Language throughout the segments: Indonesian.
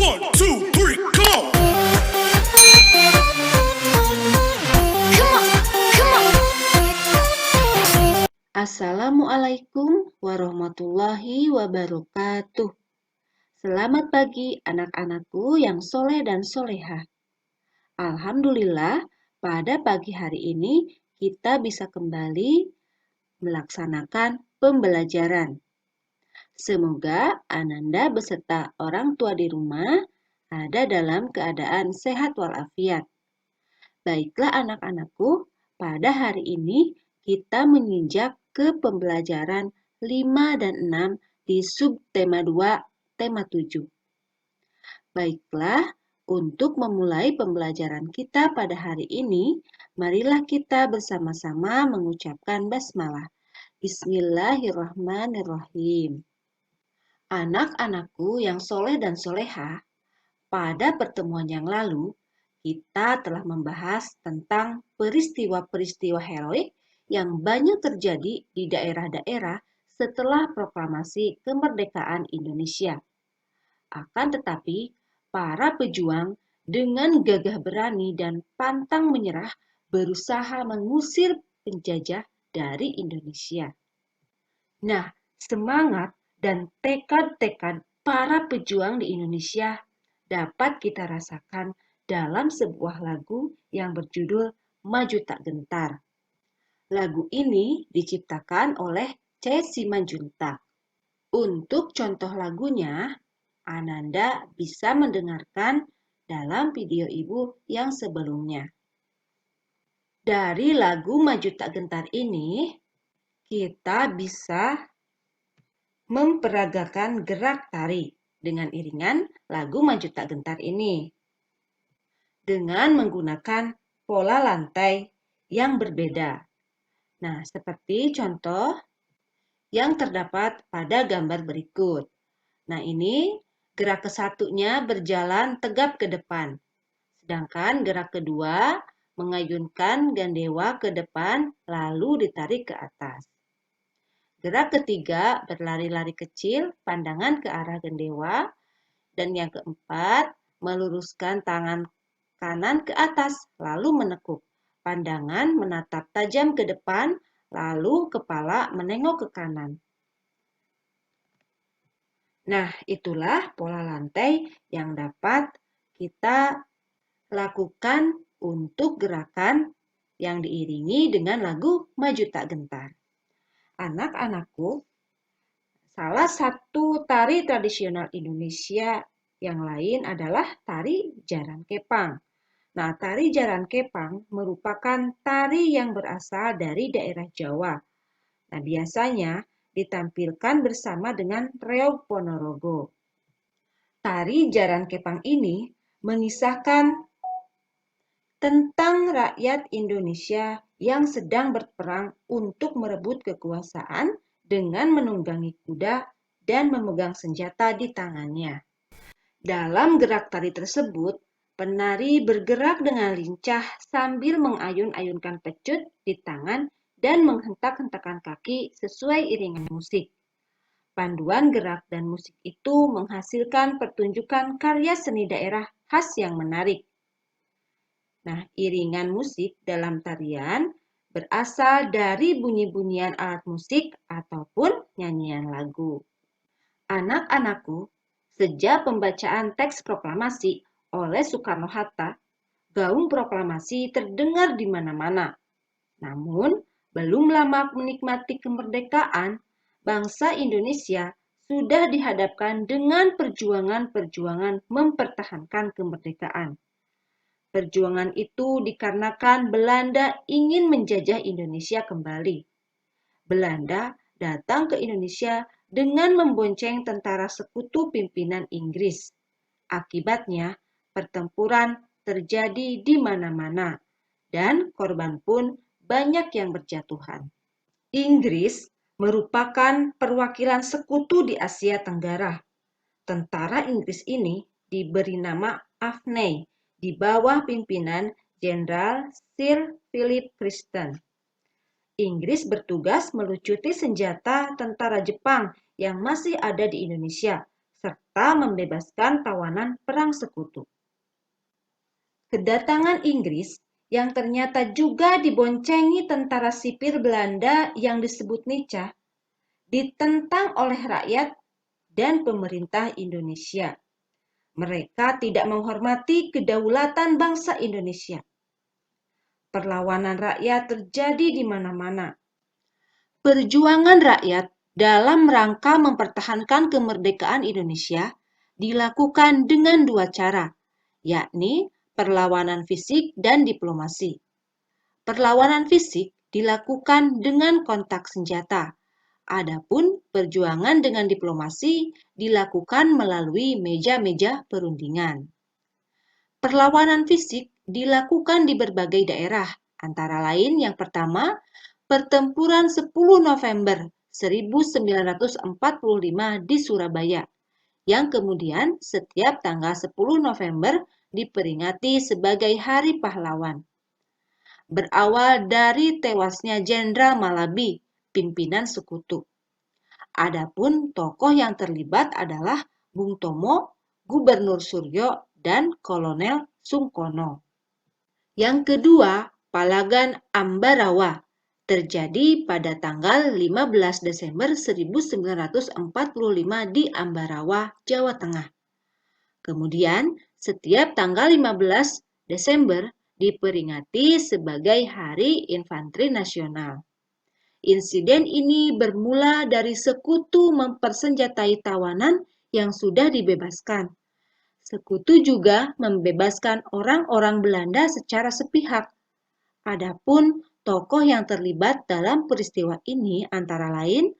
1, 2, 3, come on! Assalamualaikum warahmatullahi wabarakatuh. Selamat pagi anak-anakku yang soleh dan soleha. Alhamdulillah, pada pagi hari ini kita bisa kembali melaksanakan pembelajaran. Semoga Ananda beserta orang tua di rumah ada dalam keadaan sehat walafiat. Baiklah anak-anakku, pada hari ini kita menginjak ke pembelajaran 5 dan 6 di subtema 2, tema 7. Baiklah, untuk memulai pembelajaran kita pada hari ini, marilah kita bersama-sama mengucapkan basmalah. Bismillahirrahmanirrahim. Anak-anakku yang soleh dan soleha, pada pertemuan yang lalu, kita telah membahas tentang peristiwa-peristiwa heroik yang banyak terjadi di daerah-daerah setelah proklamasi kemerdekaan Indonesia. Akan tetapi, para pejuang dengan gagah berani dan pantang menyerah berusaha mengusir penjajah dari Indonesia. Nah, semangat dan tekad-tekad para pejuang di Indonesia dapat kita rasakan dalam sebuah lagu yang berjudul Maju Tak Gentar. Lagu ini diciptakan oleh C. Simanjuntak. Untuk contoh lagunya, Ananda bisa mendengarkan dalam video ibu yang sebelumnya. Dari lagu Maju Tak Gentar ini, kita bisa memperagakan gerak tari dengan iringan lagu Maju Tak Gentar ini dengan menggunakan pola lantai yang berbeda. Nah, seperti contoh yang terdapat pada gambar berikut. Nah, ini gerak kesatunya berjalan tegap ke depan, sedangkan gerak kedua mengayunkan gandewa ke depan lalu ditarik ke atas. Gerak ketiga berlari-lari kecil, pandangan ke arah gandewa. Dan yang keempat, meluruskan tangan kanan ke atas, lalu menekuk. Pandangan menatap tajam ke depan, lalu kepala menengok ke kanan. Nah, itulah pola lantai yang dapat kita lakukan untuk gerakan yang diiringi dengan lagu Maju Tak Gentar. Anak-anakku, salah satu tari tradisional Indonesia yang lain adalah tari Jaran Kepang. Nah, tari Jaran Kepang merupakan tari yang berasal dari daerah Jawa. Nah, biasanya ditampilkan bersama dengan Reog Ponorogo. Tari Jaran Kepang ini mengisahkan tentang rakyat Indonesia yang sedang berperang untuk merebut kekuasaan dengan menunggangi kuda dan memegang senjata di tangannya. Dalam gerak tari tersebut, penari bergerak dengan lincah sambil mengayun-ayunkan pecut di tangan dan menghentak-hentakan kaki sesuai iringan musik. Panduan gerak dan musik itu menghasilkan pertunjukan karya seni daerah khas yang menarik. Nah, iringan musik dalam tarian berasal dari bunyi-bunyian alat musik ataupun nyanyian lagu. Anak-anakku, sejak pembacaan teks proklamasi oleh Soekarno-Hatta, gaung proklamasi terdengar di mana-mana. Namun, belum lama menikmati kemerdekaan, bangsa Indonesia sudah dihadapkan dengan perjuangan-perjuangan mempertahankan kemerdekaan. Perjuangan itu dikarenakan Belanda ingin menjajah Indonesia kembali. Belanda datang ke Indonesia dengan membonceng tentara sekutu pimpinan Inggris. Akibatnya, pertempuran terjadi di mana-mana dan korban pun banyak yang berjatuhan. Inggris merupakan perwakilan sekutu di Asia Tenggara. Tentara Inggris ini diberi nama AFNY di bawah pimpinan Jenderal Sir Philip Preston. Inggris bertugas melucuti senjata tentara Jepang yang masih ada di Indonesia serta membebaskan tawanan perang sekutu. Kedatangan Inggris yang ternyata juga diboncengi tentara sipil Belanda yang disebut Nica, ditentang oleh rakyat dan pemerintah Indonesia. Mereka tidak menghormati kedaulatan bangsa Indonesia. Perlawanan rakyat terjadi di mana-mana. Perjuangan rakyat dalam rangka mempertahankan kemerdekaan Indonesia dilakukan dengan dua cara, yakni perlawanan fisik dan diplomasi. Perlawanan fisik dilakukan dengan kontak senjata, adapun perjuangan dengan diplomasi dilakukan melalui meja-meja perundingan. Perlawanan fisik dilakukan di berbagai daerah, antara lain yang pertama, pertempuran 10 November 1945 di Surabaya, yang kemudian setiap tanggal 10 November diperingati sebagai Hari Pahlawan. Berawal dari tewasnya Jenderal Malabi, pimpinan sekutu. Adapun tokoh yang terlibat adalah Bung Tomo, Gubernur Suryo, dan Kolonel Sungkono. Yang kedua, Palagan Ambarawa terjadi pada tanggal 15 Desember 1945 di Ambarawa, Jawa Tengah. Kemudian, setiap tanggal 15 Desember diperingati sebagai Hari Infanteri Nasional. Insiden ini bermula dari sekutu mempersenjatai tawanan yang sudah dibebaskan. Sekutu juga membebaskan orang-orang Belanda secara sepihak. Adapun tokoh yang terlibat dalam peristiwa ini antara lain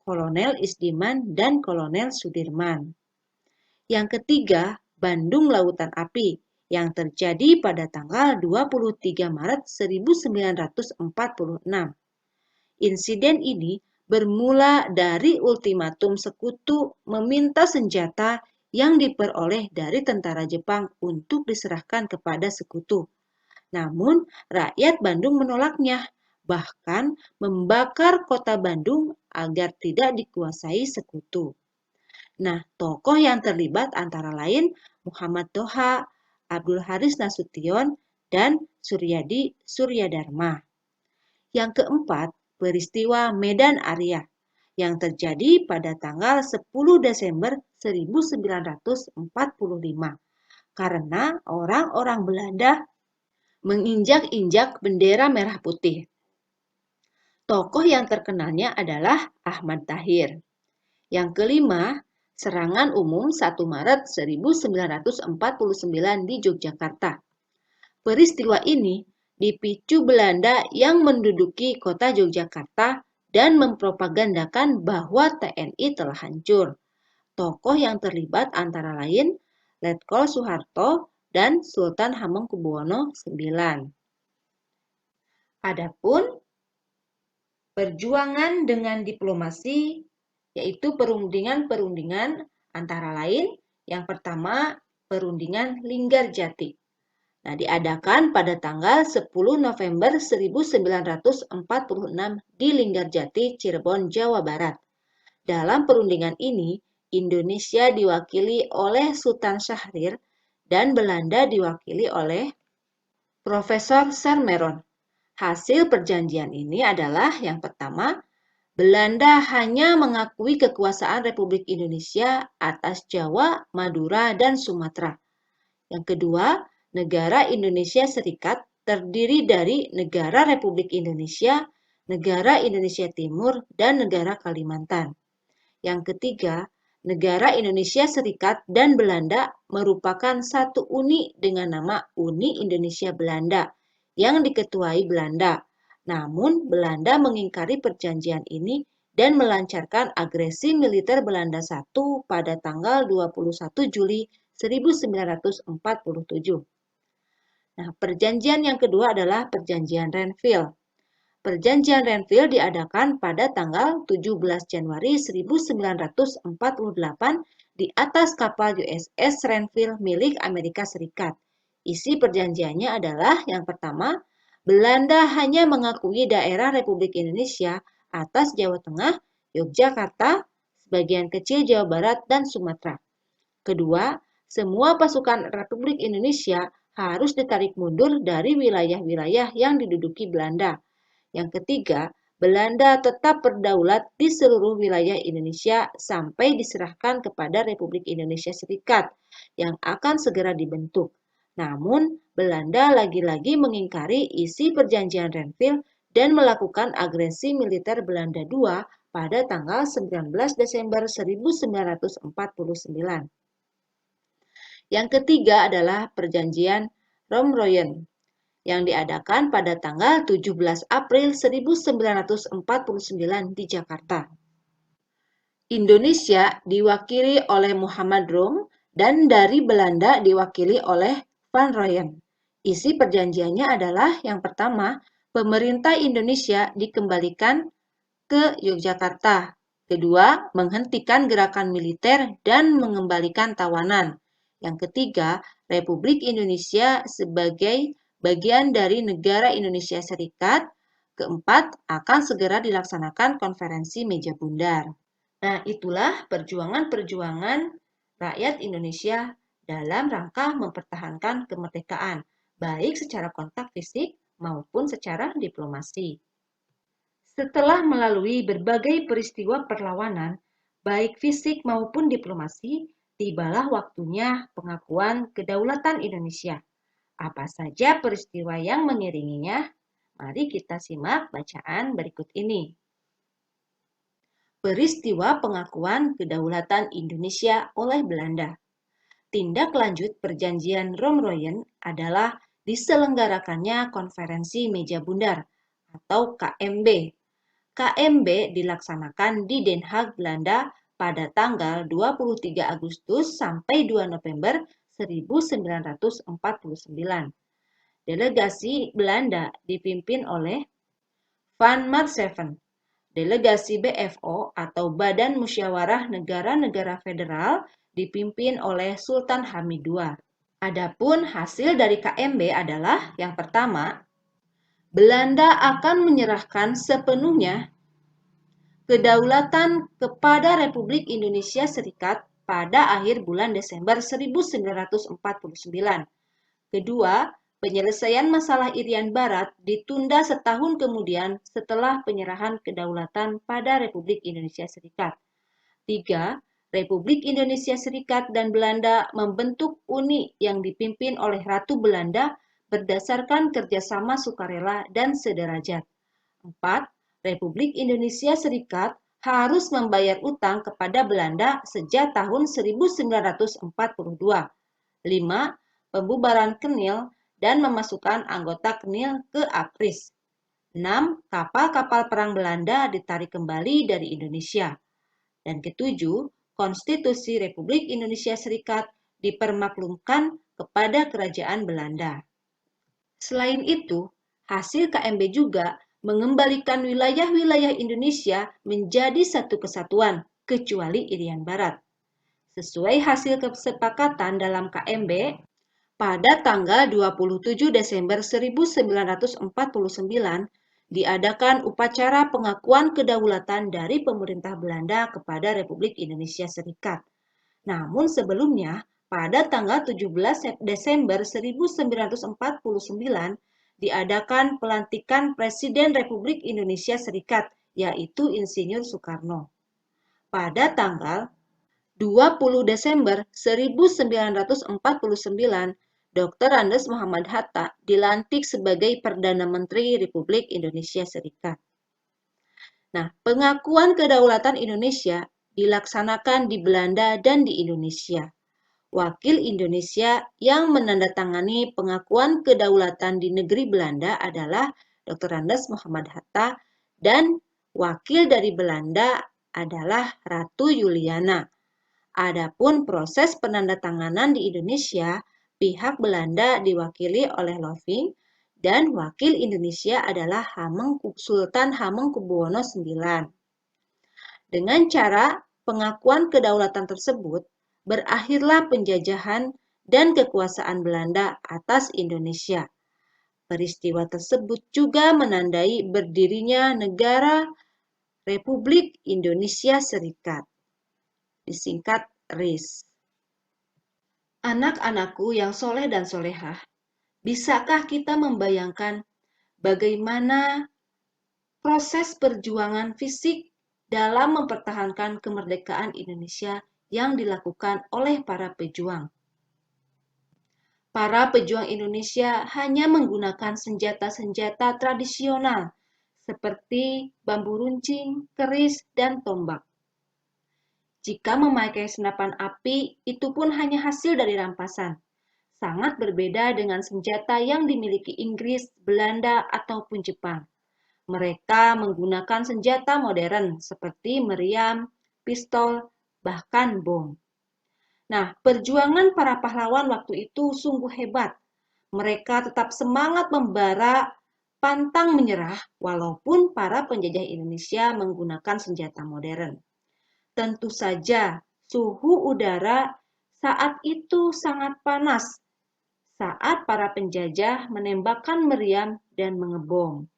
Kolonel Isdiman dan Kolonel Sudirman. Yang ketiga, Bandung Lautan Api yang terjadi pada tanggal 23 Maret 1946. Insiden ini bermula dari ultimatum sekutu meminta senjata yang diperoleh dari tentara Jepang untuk diserahkan kepada sekutu. Namun, rakyat Bandung menolaknya, bahkan membakar kota Bandung agar tidak dikuasai sekutu. Nah, tokoh yang terlibat antara lain Muhammad Toha, Abdul Haris Nasution, dan Suryadi Suryadharma. Yang keempat, peristiwa Medan Area yang terjadi pada tanggal 10 Desember 1945 karena orang-orang Belanda menginjak-injak bendera merah putih. Tokoh yang terkenalnya adalah Ahmad Tahir. Yang kelima, serangan umum 1 Maret 1949 di Yogyakarta. Peristiwa ini dipicu Belanda yang menduduki kota Yogyakarta dan mempropagandakan bahwa TNI telah hancur. Tokoh yang terlibat antara lain Letkol Soeharto dan Sultan Hamengkubuwono IX. Adapun perjuangan dengan diplomasi yaitu perundingan-perundingan antara lain yang pertama perundingan Linggarjati. Nah, diadakan pada tanggal 10 November 1946 di Linggarjati, Cirebon, Jawa Barat. Dalam perundingan ini, Indonesia diwakili oleh Sultan Syahrir dan Belanda diwakili oleh Profesor Sermeron. Hasil perjanjian ini adalah yang pertama, Belanda hanya mengakui kekuasaan Republik Indonesia atas Jawa, Madura, dan Sumatera. Yang kedua, negara Indonesia Serikat terdiri dari negara Republik Indonesia, negara Indonesia Timur, dan negara Kalimantan. Yang ketiga, negara Indonesia Serikat dan Belanda merupakan satu uni dengan nama Uni Indonesia Belanda yang diketuai Belanda. Namun, Belanda mengingkari perjanjian ini dan melancarkan agresi militer Belanda I pada tanggal 21 Juli 1947. Nah, perjanjian yang kedua adalah Perjanjian Renville. Perjanjian Renville diadakan pada tanggal 17 Januari 1948 di atas kapal USS Renville milik Amerika Serikat. Isi perjanjiannya adalah yang pertama, Belanda hanya mengakui daerah Republik Indonesia atas Jawa Tengah, Yogyakarta sebagian kecil Jawa Barat dan Sumatera. Kedua, semua pasukan Republik Indonesia harus ditarik mundur dari wilayah-wilayah yang diduduki Belanda. Yang ketiga, Belanda tetap berdaulat di seluruh wilayah Indonesia sampai diserahkan kepada Republik Indonesia Serikat yang akan segera dibentuk. Namun, Belanda lagi-lagi mengingkari isi perjanjian Renville dan melakukan agresi militer Belanda II pada tanggal 19 Desember 1949. Yang ketiga adalah perjanjian Romroyen yang diadakan pada tanggal 17 April 1949 di Jakarta. Indonesia diwakili oleh Muhammad Rom dan dari Belanda diwakili oleh Van Rooyen. Isi perjanjiannya adalah yang pertama, pemerintah Indonesia dikembalikan ke Yogyakarta. Kedua, menghentikan gerakan militer dan mengembalikan tawanan. Yang ketiga, Republik Indonesia sebagai bagian dari negara Indonesia Serikat. Keempat, akan segera dilaksanakan konferensi meja bundar. Nah, itulah perjuangan-perjuangan rakyat Indonesia dalam rangka mempertahankan kemerdekaan, baik secara kontak fisik maupun secara diplomasi. Setelah melalui berbagai peristiwa perlawanan, baik fisik maupun diplomasi, tibalah waktunya pengakuan kedaulatan Indonesia. Apa saja peristiwa yang mengiringinya? Mari kita simak bacaan berikut ini. Peristiwa pengakuan kedaulatan Indonesia oleh Belanda. Tindak lanjut Perjanjian Romroyen adalah diselenggarakannya Konferensi Meja Bundar atau KMB. KMB dilaksanakan di Den Haag, Belanda pada tanggal 23 Agustus sampai 2 November 1949. Delegasi Belanda dipimpin oleh Van Marsseven. Delegasi BFO atau Badan Musyawarah Negara-Negara Federal dipimpin oleh Sultan Hamid II. Adapun hasil dari KMB adalah yang pertama, Belanda akan menyerahkan sepenuhnya kedaulatan kepada Republik Indonesia Serikat pada akhir bulan Desember 1949. Kedua, penyelesaian masalah Irian Barat ditunda setahun kemudian setelah penyerahan kedaulatan pada Republik Indonesia Serikat. Tiga, Republik Indonesia Serikat dan Belanda membentuk uni yang dipimpin oleh Ratu Belanda berdasarkan kerjasama sukarela dan sederajat. 4. Republik Indonesia Serikat harus membayar utang kepada Belanda sejak tahun 1942. 5. Pembubaran KENIL dan memasukkan anggota KENIL ke APRIS. 6. Kapal-kapal perang Belanda ditarik kembali dari Indonesia. Dan ketujuh, Konstitusi Republik Indonesia Serikat dipermaklumkan kepada Kerajaan Belanda. Selain itu, hasil KMB juga mengembalikan wilayah-wilayah Indonesia menjadi satu kesatuan, kecuali Irian Barat. Sesuai hasil kesepakatan dalam KMB, pada tanggal 27 Desember 1949, diadakan upacara pengakuan kedaulatan dari pemerintah Belanda kepada Republik Indonesia Serikat. Namun sebelumnya, pada tanggal 17 Desember 1949, diadakan pelantikan Presiden Republik Indonesia Serikat, yaitu Insinyur Soekarno. Pada tanggal 20 Desember 1949, Dr. Andes Muhammad Hatta dilantik sebagai Perdana Menteri Republik Indonesia Serikat. Nah, pengakuan kedaulatan Indonesia dilaksanakan di Belanda dan di Indonesia. Wakil Indonesia yang menandatangani pengakuan kedaulatan di negeri Belanda adalah Dr. Andes Muhammad Hatta dan wakil dari Belanda adalah Ratu Juliana. Adapun proses penandatanganan di Indonesia, pihak Belanda diwakili oleh Loving dan wakil Indonesia adalah Sultan Hamengkubuwono IX. Dengan cara pengakuan kedaulatan tersebut, berakhirlah penjajahan dan kekuasaan Belanda atas Indonesia. Peristiwa tersebut juga menandai berdirinya negara Republik Indonesia Serikat. disingkat RIS. Anak-anakku yang soleh dan solehah, bisakah kita membayangkan bagaimana proses perjuangan fisik dalam mempertahankan kemerdekaan Indonesia yang dilakukan oleh para pejuang? Para pejuang Indonesia hanya menggunakan senjata-senjata tradisional seperti bambu runcing, keris, dan tombak. Jika memakai senapan api, itu pun hanya hasil dari rampasan. Sangat berbeda dengan senjata yang dimiliki Inggris, Belanda, ataupun Jepang. Mereka menggunakan senjata modern seperti meriam, pistol, bahkan bom. Nah, perjuangan para pahlawan waktu itu sungguh hebat. Mereka tetap semangat membara, pantang menyerah, walaupun para penjajah Indonesia menggunakan senjata modern. Tentu saja, suhu udara saat itu sangat panas saat para penjajah menembakkan meriam dan mengebom.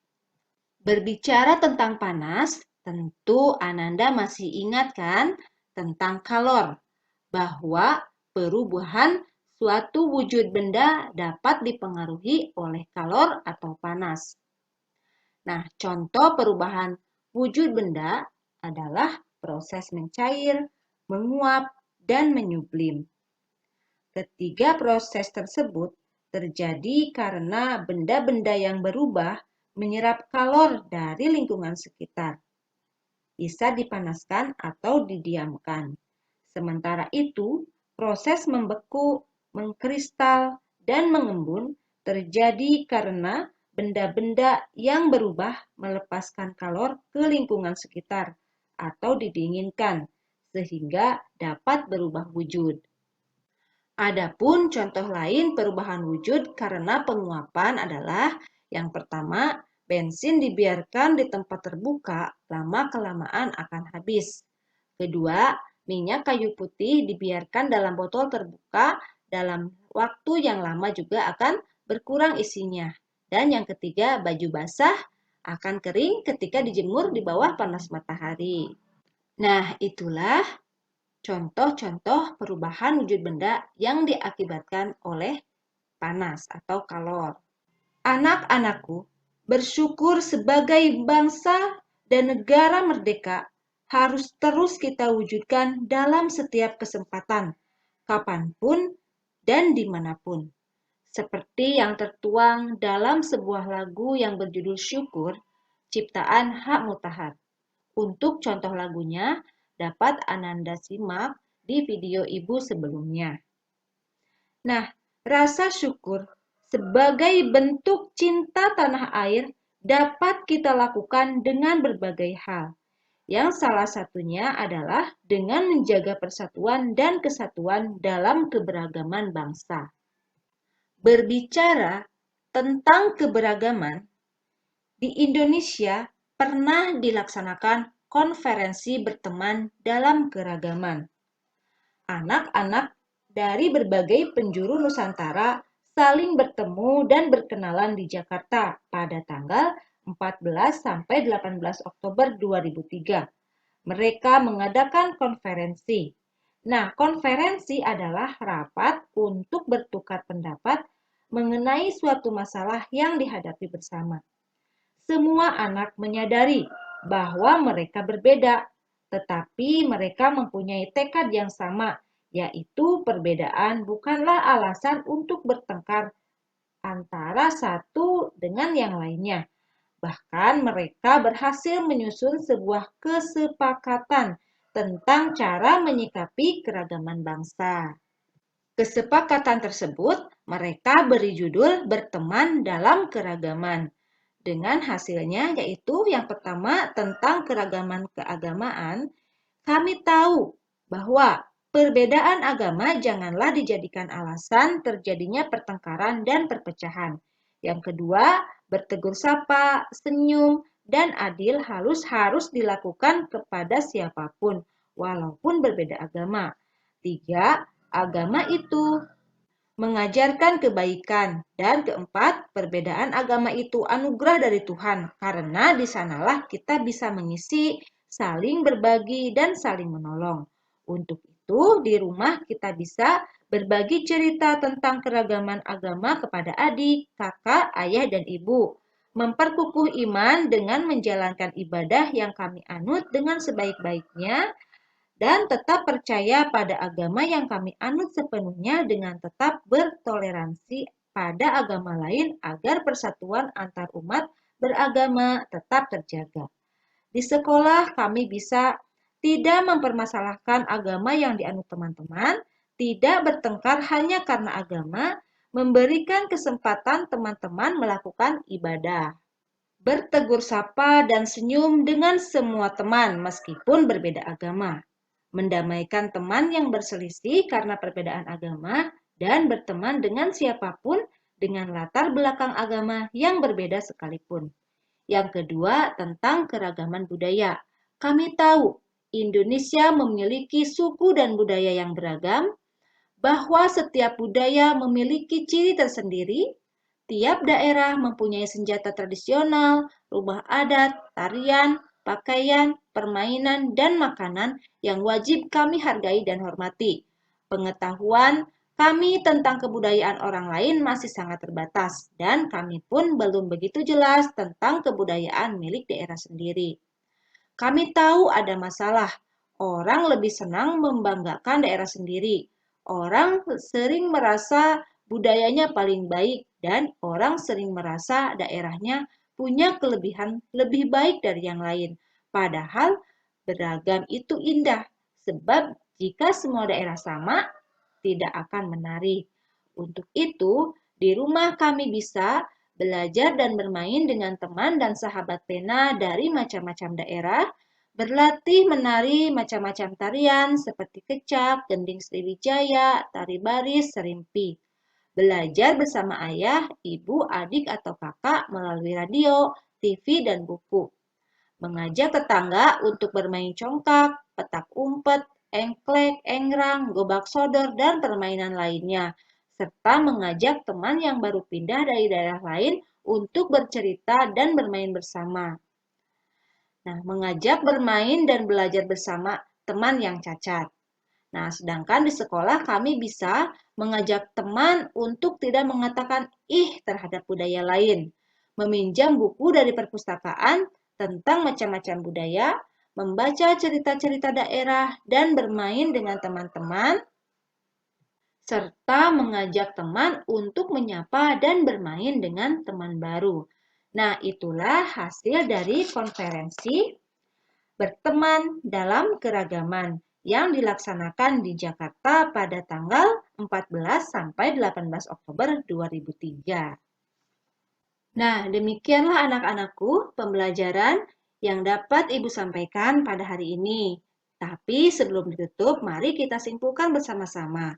Berbicara tentang panas, tentu Ananda masih ingat kan tentang kalor, bahwa perubahan suatu wujud benda dapat dipengaruhi oleh kalor atau panas. Nah, contoh perubahan wujud benda adalah proses mencair, menguap, dan menyublim. Ketiga proses tersebut terjadi karena benda-benda yang berubah menyerap kalor dari lingkungan sekitar. Bisa dipanaskan atau didiamkan. Sementara itu, proses membeku, mengkristal, dan mengembun terjadi karena benda-benda yang berubah melepaskan kalor ke lingkungan sekitar atau didinginkan sehingga dapat berubah wujud. Adapun contoh lain perubahan wujud karena penguapan adalah yang pertama, bensin dibiarkan di tempat terbuka lama-kelamaan akan habis. Kedua, minyak kayu putih dibiarkan dalam botol terbuka dalam waktu yang lama juga akan berkurang isinya. Dan yang ketiga, baju basah akan kering ketika dijemur di bawah panas matahari. Nah, itulah contoh-contoh perubahan wujud benda yang diakibatkan oleh panas atau kalor. Anak-anakku, bersyukur sebagai bangsa dan negara merdeka harus terus kita wujudkan dalam setiap kesempatan, kapanpun dan dimanapun. Seperti yang tertuang dalam sebuah lagu yang berjudul Syukur, ciptaan H. Mutahar. Untuk contoh lagunya dapat Ananda simak di video ibu sebelumnya. Nah, rasa syukur sebagai bentuk cinta tanah air dapat kita lakukan dengan berbagai hal. Yang salah satunya adalah dengan menjaga persatuan dan kesatuan dalam keberagaman bangsa. Berbicara tentang keberagaman, di Indonesia pernah dilaksanakan konferensi berteman dalam keragaman. Anak-anak dari berbagai penjuru Nusantara saling bertemu dan berkenalan di Jakarta pada tanggal 14 sampai 18 Oktober 2003. Mereka mengadakan konferensi. Nah, konferensi adalah rapat untuk bertukar pendapat mengenai suatu masalah yang dihadapi bersama. Semua anak menyadari bahwa mereka berbeda, tetapi mereka mempunyai tekad yang sama, yaitu perbedaan bukanlah alasan untuk bertengkar antara satu dengan yang lainnya. Bahkan mereka berhasil menyusun sebuah kesepakatan tentang cara menyikapi keragaman bangsa. Kesepakatan tersebut mereka beri judul Berteman dalam Keragaman. Dengan hasilnya yaitu yang pertama tentang keragaman keagamaan, kami tahu bahwa perbedaan agama janganlah dijadikan alasan terjadinya pertengkaran dan perpecahan. Yang kedua, bertegur sapa, senyum, dan adil harus dilakukan kepada siapapun, walaupun berbeda agama. Tiga, agama itu mengajarkan kebaikan. Dan keempat, perbedaan agama itu anugerah dari Tuhan, karena di sanalah kita bisa mengisi, saling berbagi, dan saling menolong. Untuk itu, di rumah kita bisa berbagi cerita tentang keragaman agama kepada adik, kakak, ayah, dan ibu. Memperkukuh iman dengan menjalankan ibadah yang kami anut dengan sebaik-baiknya dan tetap percaya pada agama yang kami anut sepenuhnya dengan tetap bertoleransi pada agama lain agar persatuan antar umat beragama tetap terjaga. Di sekolah kami bisa tidak mempermasalahkan agama yang dianut teman-teman, tidak bertengkar hanya karena agama, memberikan kesempatan teman-teman melakukan ibadah, bertegur sapa dan senyum dengan semua teman meskipun berbeda agama, mendamaikan teman yang berselisih karena perbedaan agama, dan berteman dengan siapapun dengan latar belakang agama yang berbeda sekalipun. Yang kedua, tentang keragaman budaya. Kami tahu Indonesia memiliki suku dan budaya yang beragam, bahwa setiap budaya memiliki ciri tersendiri. Tiap daerah mempunyai senjata tradisional, rumah adat, tarian, pakaian, permainan, dan makanan yang wajib kami hargai dan hormati. Pengetahuan kami tentang kebudayaan orang lain masih sangat terbatas, dan kami pun belum begitu jelas tentang kebudayaan milik daerah sendiri. Kami tahu ada masalah. Orang lebih senang membanggakan daerah sendiri. Orang sering merasa budayanya paling baik, dan orang sering merasa daerahnya punya kelebihan lebih baik dari yang lain. Padahal beragam itu indah, sebab jika semua daerah sama, tidak akan menarik. Untuk itu, di rumah kami bisa belajar dan bermain dengan teman dan sahabat pena dari macam-macam daerah, berlatih menari macam-macam tarian seperti kecak, gending sriwijaya, tari baris, serimpi. Belajar bersama ayah, ibu, adik, atau kakak melalui radio, TV, dan buku. Mengajak tetangga untuk bermain congkak, petak umpet, engklek, engrang, gobak sodor, dan permainan lainnya, serta mengajak teman yang baru pindah dari daerah lain untuk bercerita dan bermain bersama. Nah, mengajak bermain dan belajar bersama teman yang cacat. Nah, sedangkan di sekolah kami bisa mengajak teman untuk tidak mengatakan ih terhadap budaya lain, meminjam buku dari perpustakaan tentang macam-macam budaya, membaca cerita-cerita daerah, dan bermain dengan teman-teman, serta mengajak teman untuk menyapa dan bermain dengan teman baru. Nah, itulah hasil dari konferensi berteman dalam keragaman yang dilaksanakan di Jakarta pada tanggal 14 sampai 18 Oktober 2003. Nah, demikianlah anak-anakku pembelajaran yang dapat Ibu sampaikan pada hari ini. Tapi sebelum ditutup, mari kita simpulkan bersama-sama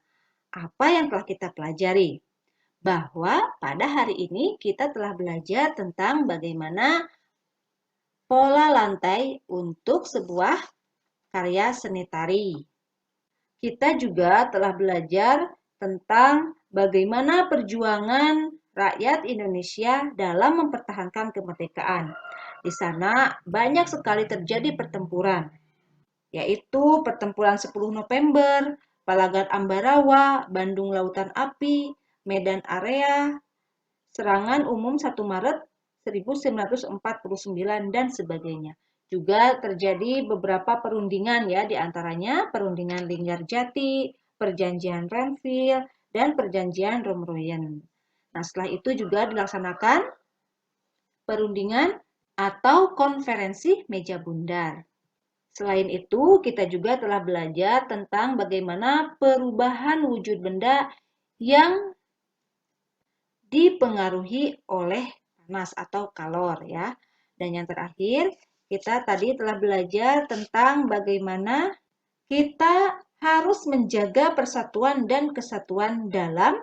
apa yang telah kita pelajari. Bahwa pada hari ini kita telah belajar tentang bagaimana pola lantai untuk sebuah karya seni tari. Kita juga telah belajar tentang bagaimana perjuangan rakyat Indonesia dalam mempertahankan kemerdekaan. Di sana banyak sekali terjadi pertempuran, yaitu pertempuran 10 November, Palagan Ambarawa, Bandung Lautan Api, Medan Area, serangan umum 1 Maret 1949, dan sebagainya. Juga terjadi beberapa perundingan ya, diantaranya perundingan Linggarjati, perjanjian Renville, dan perjanjian Romroyen. Nah, setelah itu juga dilaksanakan perundingan atau konferensi meja bundar. Selain itu, kita juga telah belajar tentang bagaimana perubahan wujud benda yang dipengaruhi oleh panas atau kalor ya. Dan yang terakhir, kita tadi telah belajar tentang bagaimana kita harus menjaga persatuan dan kesatuan dalam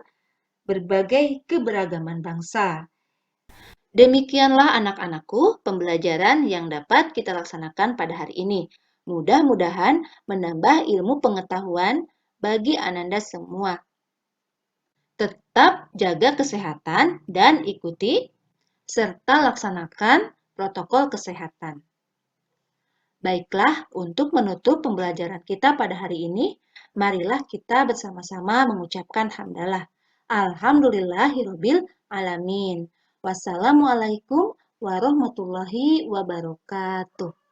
berbagai keberagaman bangsa. Demikianlah anak-anakku pembelajaran yang dapat kita laksanakan pada hari ini. Mudah-mudahan menambah ilmu pengetahuan bagi Ananda semua. Tetap jaga kesehatan dan ikuti serta laksanakan protokol kesehatan. Baiklah, untuk menutup pembelajaran kita pada hari ini, marilah kita bersama-sama mengucapkan hamdalah. Alhamdulillahirabbil alamin. Wassalamualaikum warahmatullahi wabarakatuh.